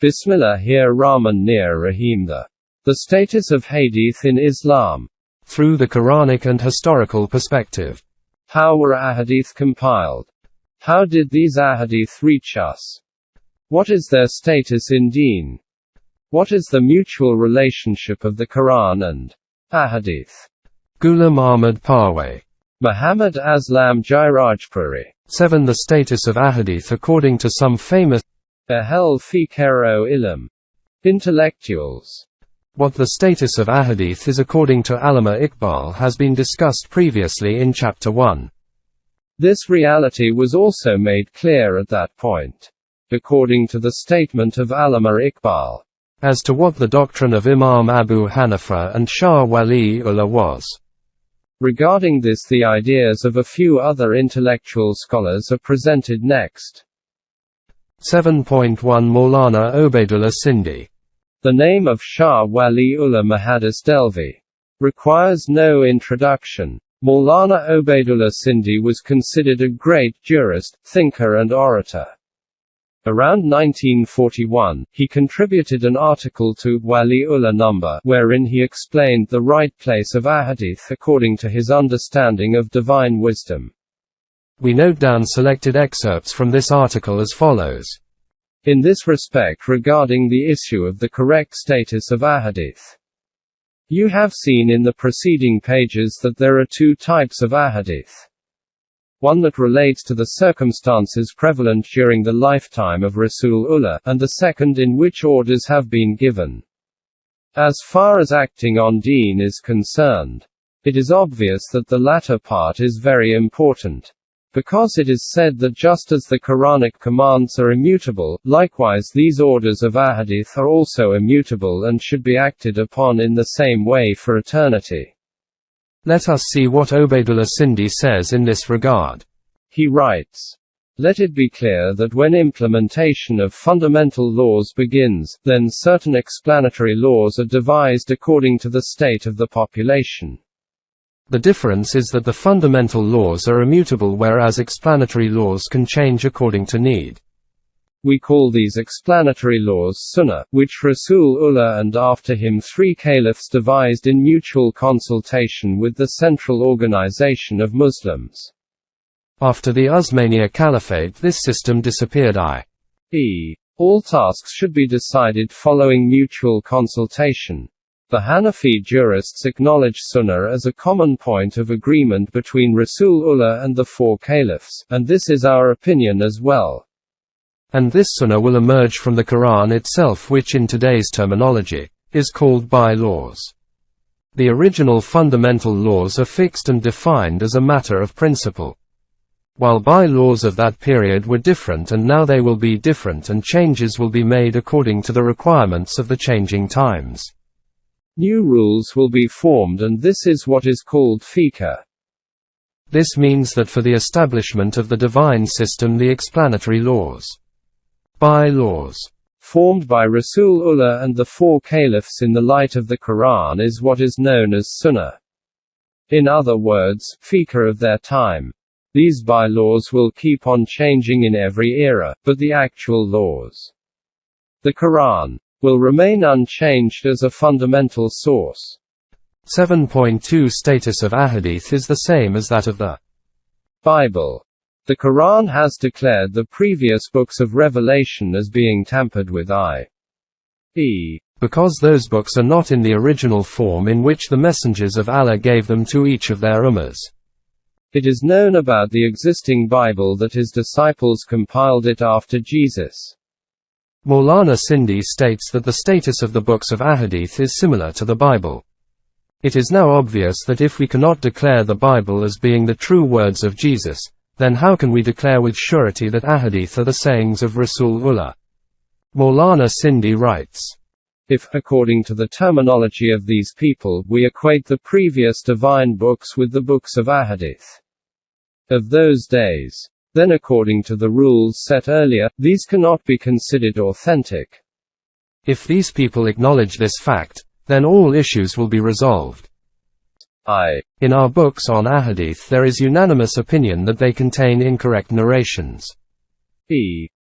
Bismillahir-Rahman-Nir-Rahim. The status of Hadeeth in Islam. Through the Quranic and historical perspective. How were Ahadith compiled? How did these Ahadith reach us? What is their status in Deen? What is the mutual relationship of the Quran and Ahadith? Ghulam Ahmad Parwez. Muhammad Aslam Jairajpuri. 7. The status of Ahadith according to some famous Ahel Fikero Ilm. Intellectuals. What the status of Ahadith is according to Allama Iqbal has been discussed previously in Chapter 1. This reality was also made clear at that point. According to the statement of Allama Iqbal. As to what the doctrine of Imam Abu Hanifa and Shah Wali-ullah was. Regarding this, the ideas of a few other intellectual scholars are presented next. 7.1 Maulana Obaidullah Sindhi. The name of Shah Wali-ullah Muhaddis Delvi requires no introduction. Maulana Obaidullah Sindhi was considered a great jurist, thinker and orator. Around 1941, he contributed an article to Wali-ullah Number, wherein he explained the right place of Ahadith according to his understanding of divine wisdom. We note down selected excerpts from this article as follows. In this respect, regarding the issue of the correct status of Ahadith, you have seen in the preceding pages that there are two types of Ahadith. One that relates to the circumstances prevalent during the lifetime of Rasulullah, and the second in which orders have been given. As far as acting on Deen is concerned, it is obvious that the latter part is very important. Because it is said that just as the Quranic commands are immutable, likewise these orders of Ahadith are also immutable and should be acted upon in the same way for eternity. Let us see what Obaidullah Sindhi says in this regard. He writes, "Let it be clear that when implementation of fundamental laws begins, then certain explanatory laws are devised according to the state of the population. The difference is that the fundamental laws are immutable whereas explanatory laws can change according to need. We call these explanatory laws Sunnah, which Rasulullah and after him 3 caliphs devised in mutual consultation with the central organization of Muslims. After the Uthmaniyya Caliphate this system disappeared i.e. all tasks should be decided following mutual consultation. The Hanafi jurists acknowledge Sunnah as a common point of agreement between Rasulullah and the 4 caliphs, and this is our opinion as well. And this Sunnah will emerge from the Quran itself, which in today's terminology is called bylaws. The original fundamental laws are fixed and defined as a matter of principle. While bylaws of that period were different and now they will be different and changes will be made according to the requirements of the changing times. New rules will be formed and this is what is called fiqh. This means that for the establishment of the divine system the explanatory laws, bylaws, formed by Rasulullah and the 4 caliphs in the light of the Quran is what is known as Sunnah. In other words, fiqh of their time. These bylaws will keep on changing in every era, but the actual laws, the Quran, will remain unchanged as a fundamental source. 7.2 Status of Ahadith is the same as that of the Bible. The Quran has declared the previous books of revelation as being tampered with i.e. because those books are not in the original form in which the messengers of Allah gave them to each of their ummahs. It is known about the existing Bible that his disciples compiled it after Jesus. Maulana Sindhi states that the status of the books of Ahadith is similar to the Bible. It is now obvious that if we cannot declare the Bible as being the true words of Jesus, then how can we declare with surety that Ahadith are the sayings of Rasulullah? Maulana Sindhi writes, if, according to the terminology of these people, we equate the previous divine books with the books of Ahadith of those days, then according to the rules set earlier, these cannot be considered authentic. If these people acknowledge this fact, then all issues will be resolved. In our books on Ahadith there is unanimous opinion that they contain incorrect narrations.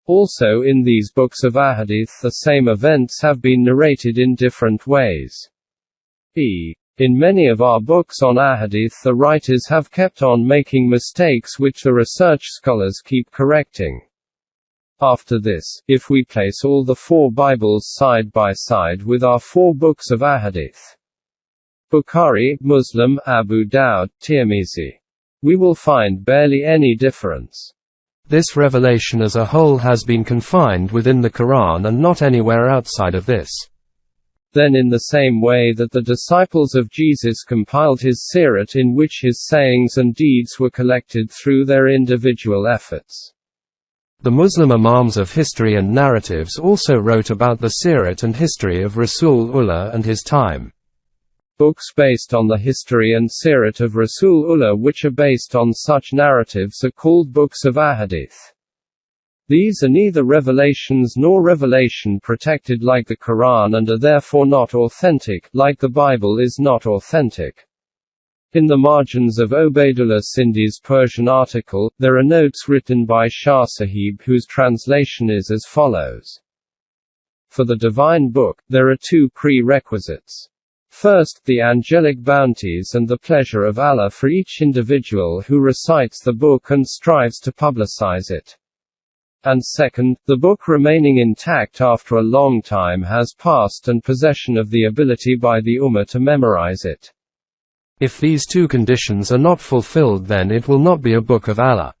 Also in these books of Ahadith the same events have been narrated in different ways. In many of our books on Ahadith the writers have kept on making mistakes which the research scholars keep correcting. After this, if we place all the 4 Bibles side by side with our 4 books of Ahadith, Bukhari, Muslim, Abu Dawud, Tirmizi, we will find barely any difference. This revelation as a whole has been confined within the Quran and not anywhere outside of this. Then in the same way that the disciples of Jesus compiled his Sirat in which his sayings and deeds were collected through their individual efforts, the Muslim Imams of history and narratives also wrote about the Sirat and history of Rasulullah and his time. Books based on the history and Sirat of Rasulullah which are based on such narratives are called books of Ahadith. These are neither revelations nor revelation protected like the Quran and are therefore not authentic, like the Bible is not authentic. In the margins of Obaidullah Sindhi's Persian article, there are notes written by Shah Sahib whose translation is as follows. For the divine book, there are 2 prerequisites. First, the angelic bounties and the pleasure of Allah for each individual who recites the book and strives to publicize it. And second, the book remaining intact after a long time has passed and possession of the ability by the Ummah to memorize it. If these 2 conditions are not fulfilled, then it will not be a book of Allah.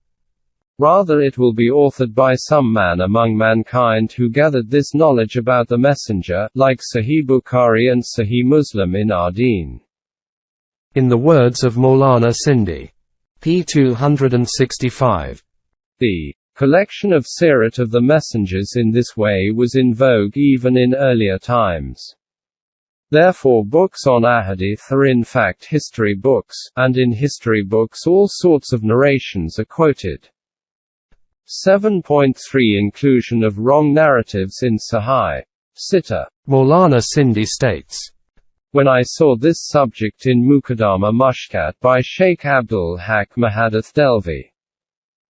Rather it will be authored by some man among mankind who gathered this knowledge about the Messenger, like Sahih Bukhari and Sahih Muslim in our deen. In the words of Maulana Sindhi, p. 265, the collection of Sirat of the Messengers in this way was in vogue even in earlier times. Therefore books on Ahadith are in fact history books, and in history books all sorts of narrations are quoted. 7.3 Inclusion of wrong narratives in Sahih Sita. Maulana Sindhi states, when I saw this subject in Muqaddama Mushkat by Sheikh Abdul Haq Mahadeeth Delvi,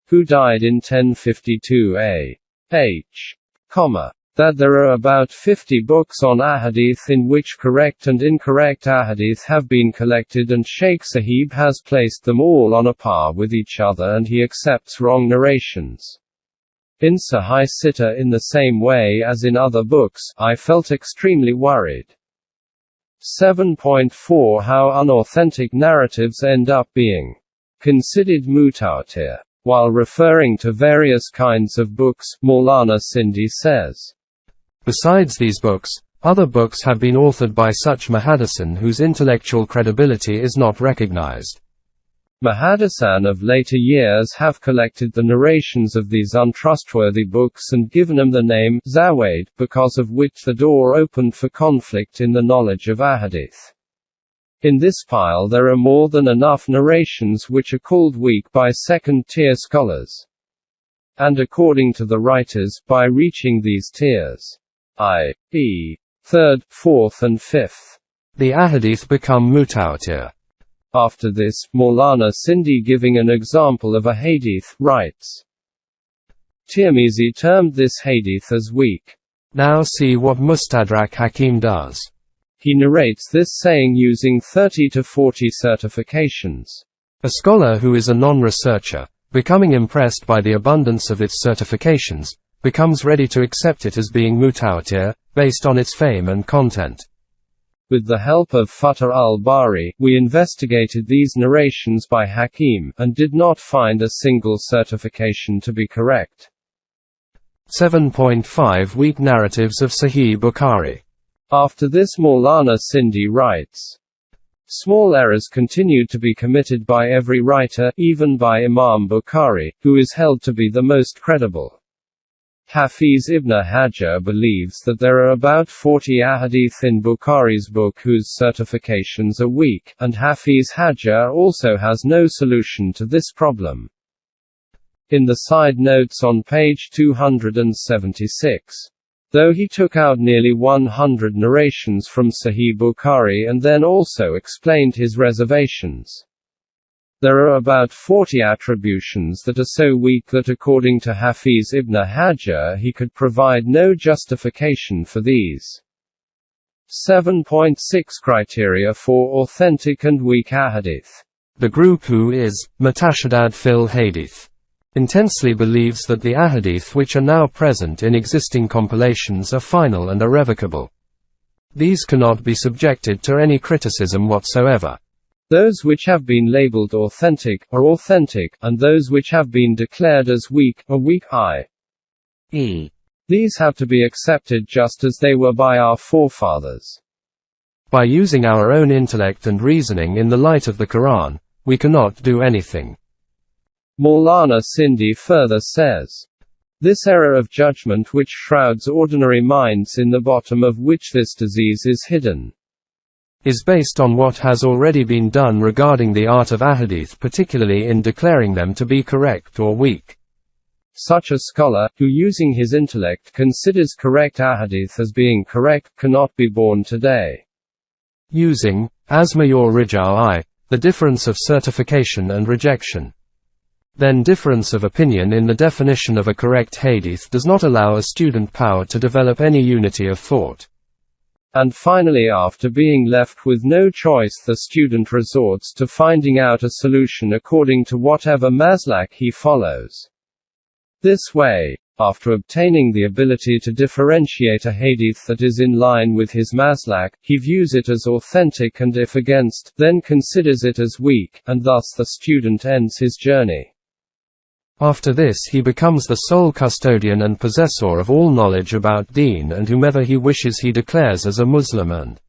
who died in 1052 A.H., that there are about 50 books on Ahadith in which correct and incorrect Ahadith have been collected and Sheikh Sahib has placed them all on a par with each other and he accepts wrong narrations in Sahih Sita in the same way as in other books, I felt extremely worried. 7.4 How unauthentic narratives end up being considered mutawatir. While referring to various kinds of books, Maulana Sindhi says, besides these books, other books have been authored by such muhaddisin whose intellectual credibility is not recognized. Muhaddisan of later years have collected the narrations of these untrustworthy books and given them the name Zawaid, because of which the door opened for conflict in the knowledge of Ahadith. In this pile there are more than enough narrations which are called weak by second-tier scholars. And according to the writers, by reaching these tiers, i.e., 3rd, 4th and 5th, the Ahadith become mutawatir. After this, Maulana Sindhi giving an example of a Hadeeth, writes, Tirmizi termed this Hadeeth as weak. Now see what Mustadrak Hakim does. He narrates this saying using 30 to 40 certifications. A scholar who is a non-researcher, becoming impressed by the abundance of its certifications, becomes ready to accept it as being mutawatir, based on its fame and content. With the help of Fatah al-Bari, we investigated these narrations by Hakim, and did not find a single certification to be correct. 7.5 Weak narratives of Sahih Bukhari. After this Maulana Sindhi writes, small errors continued to be committed by every writer, even by Imam Bukhari, who is held to be the most credible. Hafiz ibn Hajar believes that there are about 40 ahadith in Bukhari's book whose certifications are weak, and Hafiz Hajar also has no solution to this problem. In the side notes on page 276, though he took out nearly 100 narrations from Sahih Bukhari and then also explained his reservations, There are about 40 attributions that are so weak that according to Hafiz ibn Hajar he could provide no justification for these. 7.6 Criteria for authentic and weak ahadith. The group who is Mutashaddad fil Hadeeth intensely believes that the ahadith which are now present in existing compilations are final and irrevocable. These cannot be subjected to any criticism whatsoever. Those which have been labeled authentic are authentic, and those which have been declared as weak are weak, i.e. these have to be accepted just as they were by our forefathers. By using our own intellect and reasoning in the light of the Quran, we cannot do anything. Maulana Sindhi further says, this error of judgment which shrouds ordinary minds in the bottom of which this disease is hidden, is based on what has already been done regarding the art of ahadith, particularly in declaring them to be correct or weak. Such a scholar, who using his intellect considers correct ahadith as being correct, cannot be born today. Using, as mayor rijal the difference of certification and rejection. Then difference of opinion in the definition of a correct hadith does not allow a student power to develop any unity of thought. And finally, after being left with no choice, the student resorts to finding out a solution according to whatever maslak he follows. This way, after obtaining the ability to differentiate a hadith that is in line with his maslak, he views it as authentic, and if against, then considers it as weak, and thus the student ends his journey. After this he becomes the sole custodian and possessor of all knowledge about deen, and whomever he wishes he declares as a Muslim, and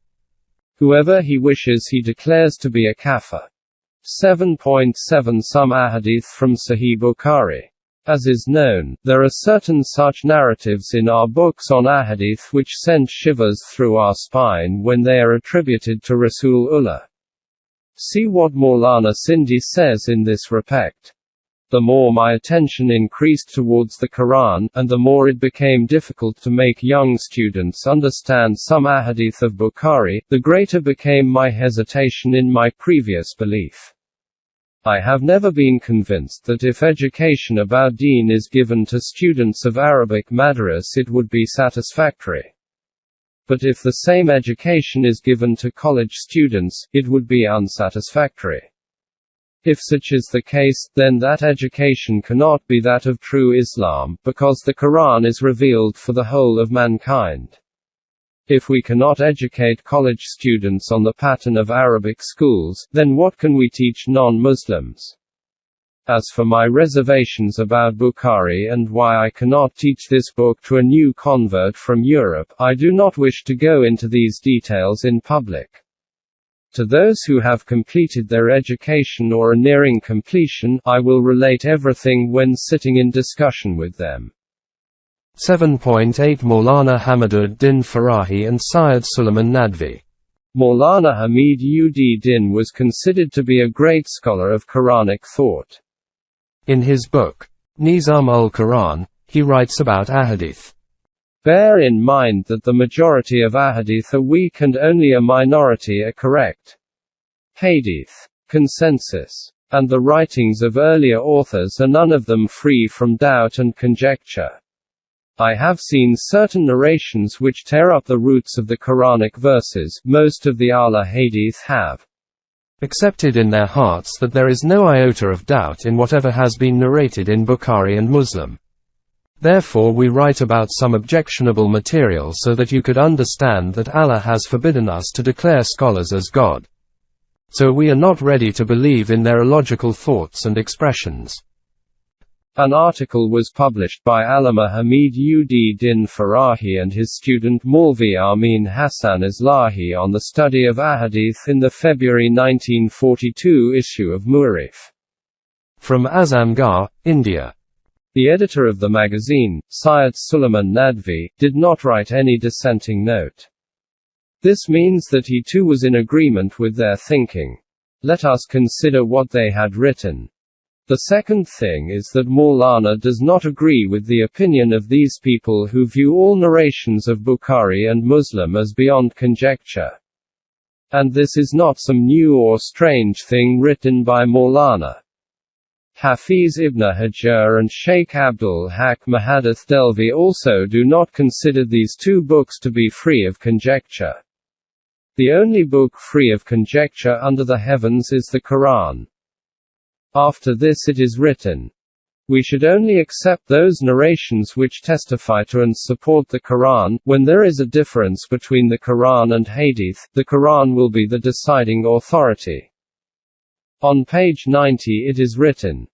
whoever he wishes he declares to be a kafir. 7.7 Some ahadith from Sahih Bukhari. As is known, there are certain such narratives in our books on ahadith which send shivers through our spine when they are attributed to Rasulullah. See what Maulana Sindhi says in this respect. The more my attention increased towards the Quran, and the more it became difficult to make young students understand some ahadith of Bukhari, the greater became my hesitation in my previous belief. I have never been convinced that if education about deen is given to students of Arabic madras it would be satisfactory. But if the same education is given to college students, it would be unsatisfactory. If such is the case, then that education cannot be that of true Islam, because the Quran is revealed for the whole of mankind. If we cannot educate college students on the pattern of Arabic schools, then what can we teach non-Muslims? As for my reservations about Bukhari and why I cannot teach this book to a new convert from Europe, I do not wish to go into these details in public. To those who have completed their education or are nearing completion, I will relate everything when sitting in discussion with them. 7.8 Maulana Hamiduddin Farahi and Syed Suleiman Nadvi. Maulana Hamid ud Din was considered to be a great scholar of Quranic thought. In his book, Nizam ul-Quran, he writes about ahadith. Bear in mind that the majority of ahadith are weak and only a minority are correct. Hadith, consensus, and the writings of earlier authors are none of them free from doubt and conjecture. I have seen certain narrations which tear up the roots of the Quranic verses. Most of the Ala Hadith have accepted in their hearts that there is no iota of doubt in whatever has been narrated in Bukhari and Muslim. Therefore we write about some objectionable material so that you could understand that Allah has forbidden us to declare scholars as God. So we are not ready to believe in their illogical thoughts and expressions. An article was published by Allama Hamid ud Din Farahi and his student Maulvi Amin Hassan Islahi on the study of ahadith in the February 1942 issue of Mu'arrif. From Azamgarh, India. The editor of the magazine, Syed Suleiman Nadvi, did not write any dissenting note. This means that he too was in agreement with their thinking. Let us consider what they had written. The second thing is that Maulana does not agree with the opinion of these people who view all narrations of Bukhari and Muslim as beyond conjecture. And this is not some new or strange thing written by Maulana Hafiz ibn Hajar and Sheikh Abdul Haq Muhaddith Delvi also do not consider these two books to be free of conjecture. The only book free of conjecture under the heavens is the Quran. After this it is written, we should only accept those narrations which testify to and support the Quran. When there is a difference between the Quran and Hadeeth, the Quran will be the deciding authority. On page 90 it is written,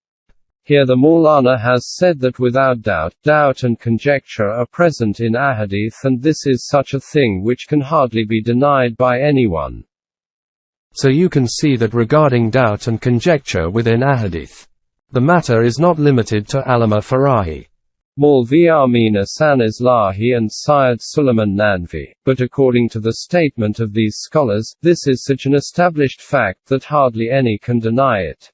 here the Maulana has said that without doubt, doubt and conjecture are present in Ahadith, and this is such a thing which can hardly be denied by anyone. So you can see that regarding doubt and conjecture within Ahadith, the matter is not limited to Allama Farahi, Maulvi Amin Ahsan Islahi and Syed Suleiman Nadvi, but according to the statement of these scholars, this is such an established fact that hardly any can deny it.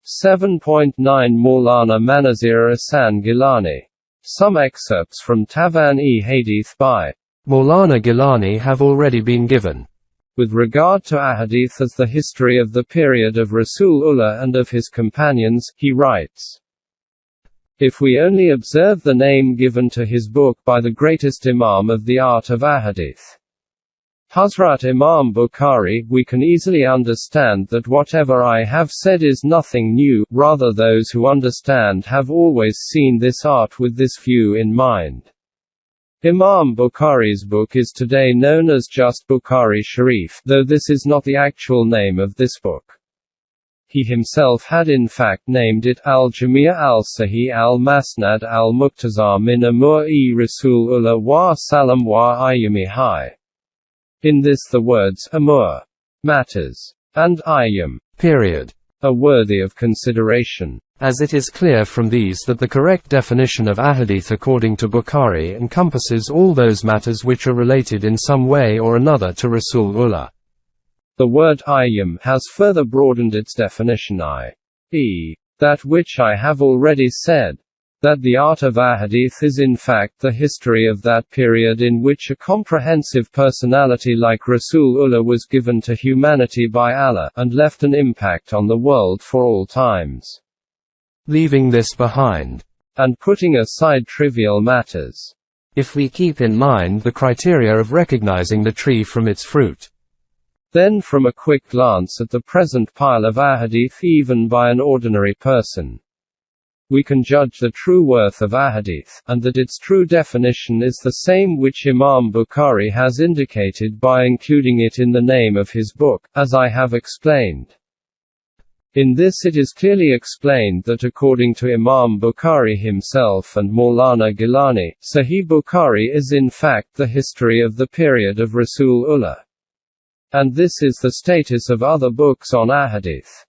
7.9 Maulana Manazir Ahsan Gilani. Some excerpts from Tavan-e-Hadeeth by Maulana Gilani have already been given. With regard to Ahadith as the history of the period of Rasulullah and of his companions, he writes, if we only observe the name given to his book by the greatest Imam of the art of Ahadith, Hazrat Imam Bukhari, we can easily understand that whatever I have said is nothing new, rather those who understand have always seen this art with this view in mind. Imam Bukhari's book is today known as just Bukhari Sharif, though this is not the actual name of this book. He himself had in fact named it Al-Jamia al-Sahih al-Masnad al-Muqtaza min Amur-e Rasulullah wa Salam wa Ayyami Hai. In this the words Amur, matters, and Ayyam, period, are worthy of consideration. As it is clear from these that the correct definition of Ahadith according to Bukhari encompasses all those matters which are related in some way or another to Rasulullah. The word Ayyam has further broadened its definition, i.e., that which I have already said, that the art of Ahadith is in fact the history of that period in which a comprehensive personality like Rasulullah was given to humanity by Allah, and left an impact on the world for all times. Leaving this behind, and putting aside trivial matters, if we keep in mind the criteria of recognizing the tree from its fruit, then from a quick glance at the present pile of Ahadith even by an ordinary person, we can judge the true worth of Ahadith, and that its true definition is the same which Imam Bukhari has indicated by including it in the name of his book, as I have explained. In this it is clearly explained that according to Imam Bukhari himself and Maulana Gilani, Sahih Bukhari is in fact the history of the period of Rasulullah. And this is the status of other books on Ahadith.